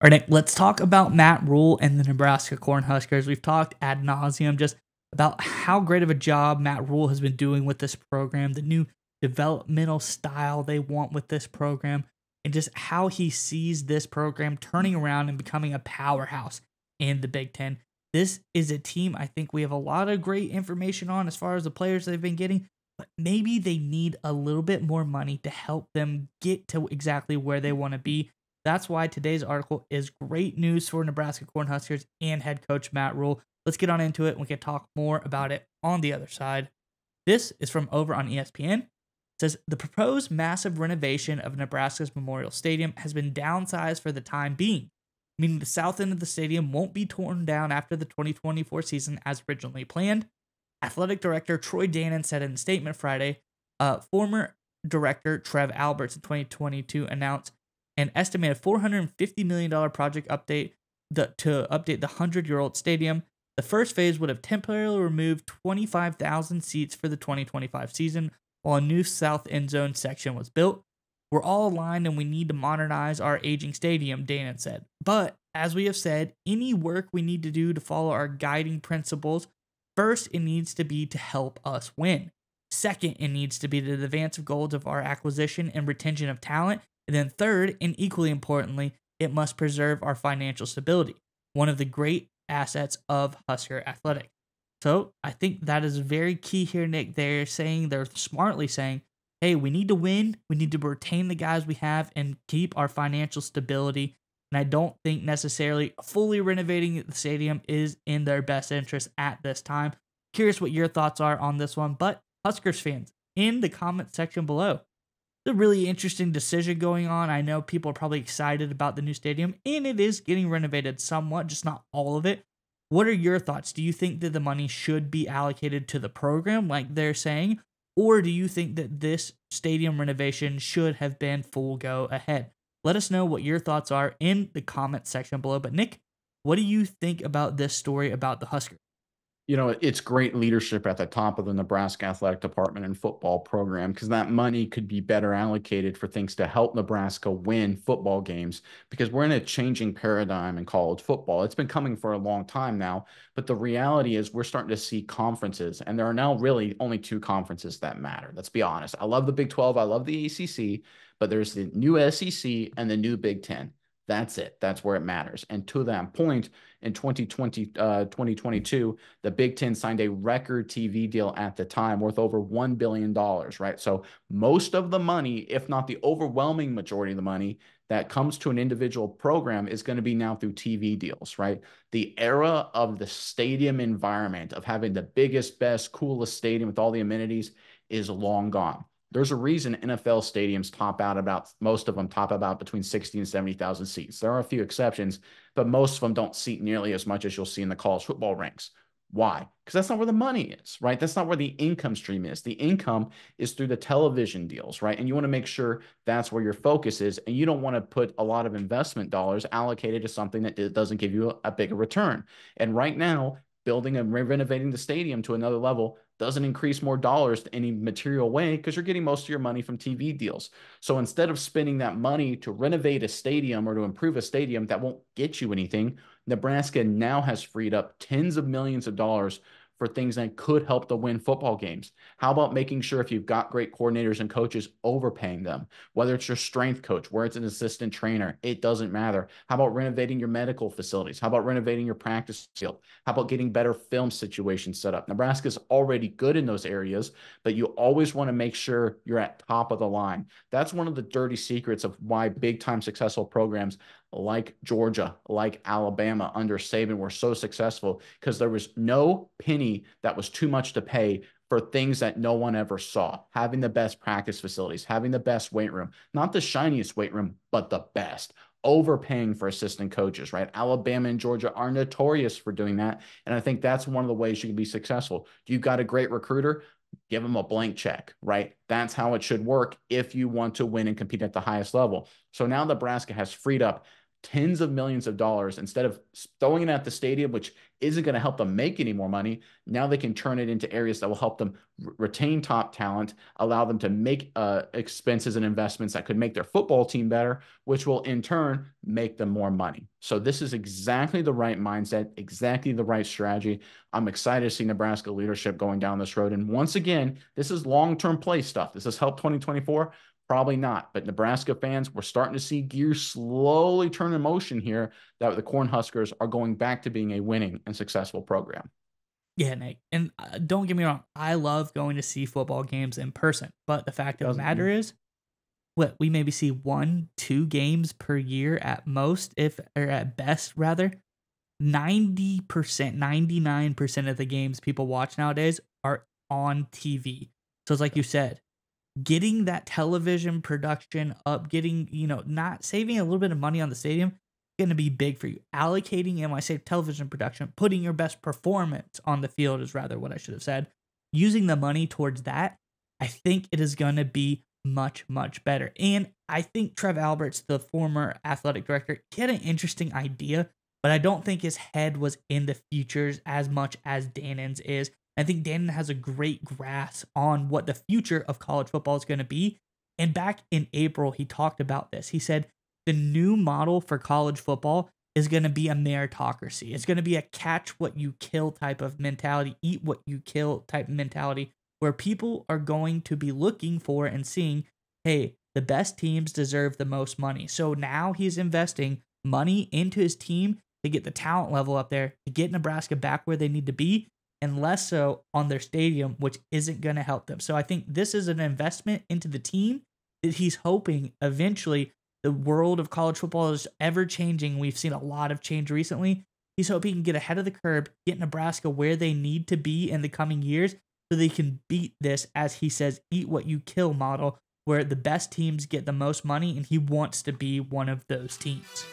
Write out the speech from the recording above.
All right, Nick, let's talk about Matt Rule and the Nebraska Cornhuskers. We've talked ad nauseum just about how great of a job Matt Rule has been doing with this program, the new developmental style they want with this program, and just how he sees this program turning around and becoming a powerhouse in the Big Ten. This is a team I think we have a lot of great information on as far as the players they've been getting, but maybe they need a little bit more money to help them get to exactly where they want to be. That's why today's article is great news for Nebraska Cornhuskers and head coach Matt Rule. Let's get on into it and we can talk more about it on the other side. This is from over on ESPN. It says the proposed massive renovation of Nebraska's Memorial Stadium has been downsized for the time being, meaning the south end of the stadium won't be torn down after the 2024 season as originally planned. Athletic Director Troy Danon said in a statement Friday, former director Trev Alberts in 2022 announced an estimated $450 million project update to update the 100-year-old stadium. The first phase would have temporarily removed 25,000 seats for the 2025 season, while a new south end zone section was built. We're all aligned and we need to modernize our aging stadium, Danon said. But, as we have said, any work we need to do to follow our guiding principles, first, it needs to be to help us win. Second, it needs to be to advance the goals of our acquisition and retention of talent. And then third, and equally importantly, it must preserve our financial stability, one of the great assets of Husker Athletic. So I think that is very key here, Nick. They're smartly saying, hey, we need to win. We need to retain the guys we have and keep our financial stability. And I don't think necessarily fully renovating the stadium is in their best interest at this time. Curious what your thoughts are on this one, but Huskers fans, in the comment section below. It's a really interesting decision going on. I know people are probably excited about the new stadium, and it is getting renovated somewhat, just not all of it. What are your thoughts? Do you think that the money should be allocated to the program like they're saying, or do you think that this stadium renovation should have been full go ahead? Let us know what your thoughts are in the comment section below. But Nick, what do you think about this story about the Huskers? You know, it's great leadership at the top of the Nebraska athletic department and football program because that money could be better allocated for things to help Nebraska win football games because we're in a changing paradigm in college football. It's been coming for a long time now, but the reality is we're starting to see conferences, and there are now really only two conferences that matter. Let's be honest. I love the Big 12. I love the ACC, but there's the new SEC and the new Big 10. That's it. That's where it matters. And to that point, in 2022, the Big Ten signed a record TV deal at the time worth over $1 billion, right? So most of the money, if not the overwhelming majority of the money that comes to an individual program is going to be now through TV deals, right? The era of the stadium environment, of having the biggest, best, coolest stadium with all the amenities is long gone. There's a reason NFL stadiums most of them top about between 60 and 70,000 seats. There are a few exceptions, but most of them don't seat nearly as much as you'll see in the college football ranks. Why? Because that's not where the money is, right? That's not where the income stream is. The income is through the television deals, right? And you want to make sure that's where your focus is. And you don't want to put a lot of investment dollars allocated to something that doesn't give you a bigger return. And right now, building and renovating the stadium to another level doesn't increase more dollars in any material way because you're getting most of your money from TV deals. So instead of spending that money to renovate a stadium or to improve a stadium that won't get you anything, Nebraska now has freed up tens of millions of dollars for things that could help to win football games. How about making sure if you've got great coordinators and coaches, overpaying them, whether it's your strength coach, where it's an assistant trainer, it doesn't matter. How about renovating your medical facilities? How about renovating your practice field? How about getting better film situations set up? Nebraska's already good in those areas, but you always want to make sure you're at top of the line. That's one of the dirty secrets of why big time successful programs like Georgia, like Alabama under Saban were so successful because there was no penny that was too much to pay for things that no one ever saw. Having the best practice facilities, having the best weight room, not the shiniest weight room, but the best. Overpaying for assistant coaches, right? Alabama and Georgia are notorious for doing that. And I think that's one of the ways you can be successful. You've got a great recruiter, give them a blank check, right? That's how it should work if you want to win and compete at the highest level. So now Nebraska has freed up tens of millions of dollars instead of throwing it at the stadium, which isn't going to help them make any more money. Now they can turn it into areas that will help them retain top talent, allow them to make expenses and investments that could make their football team better, which will in turn make them more money. So this is exactly the right mindset, exactly the right strategy. I'm excited to see Nebraska leadership going down this road. And once again, this is long-term play stuff. This has helped 2024. Probably not, but Nebraska fans, we're starting to see gears slowly turn in motion here that the Cornhuskers are going back to being a winning and successful program. Yeah, Nick. And don't get me wrong, I love going to see football games in person. But the fact of the matter is, what we maybe see 1-2 games per year at most, if or at best rather. 90%, 99% of the games people watch nowadays are on TV. So it's like you said, getting that television production up, getting, not saving a little bit of money on the stadium, going to be big for you. Allocating, and when I say television production, putting your best performance on the field is rather what I should have said. Using the money towards that, I think it is going to be much, much better. And I think Trev Alberts, the former athletic director, he had an interesting idea, but I don't think his head was in the futures as much as Dannon's is. I think Dannon has a great grasp on what the future of college football is going to be. And back in April, he talked about this. He said the new model for college football is going to be a meritocracy. It's going to be a catch what you kill type of mentality, eat what you kill type of mentality, where people are going to be looking for and seeing, hey, the best teams deserve the most money. So now he's investing money into his team to get the talent level up there, to get Nebraska back where they need to be, and less so on their stadium, which isn't going to help them. So I think this is an investment into the team that he's hoping eventually. The world of college football is ever changing. We've seen a lot of change recently. He's hoping he can get ahead of the curve, get Nebraska where they need to be in the coming years so they can beat this, as he says, eat what you kill model, where the best teams get the most money, and he wants to be one of those teams.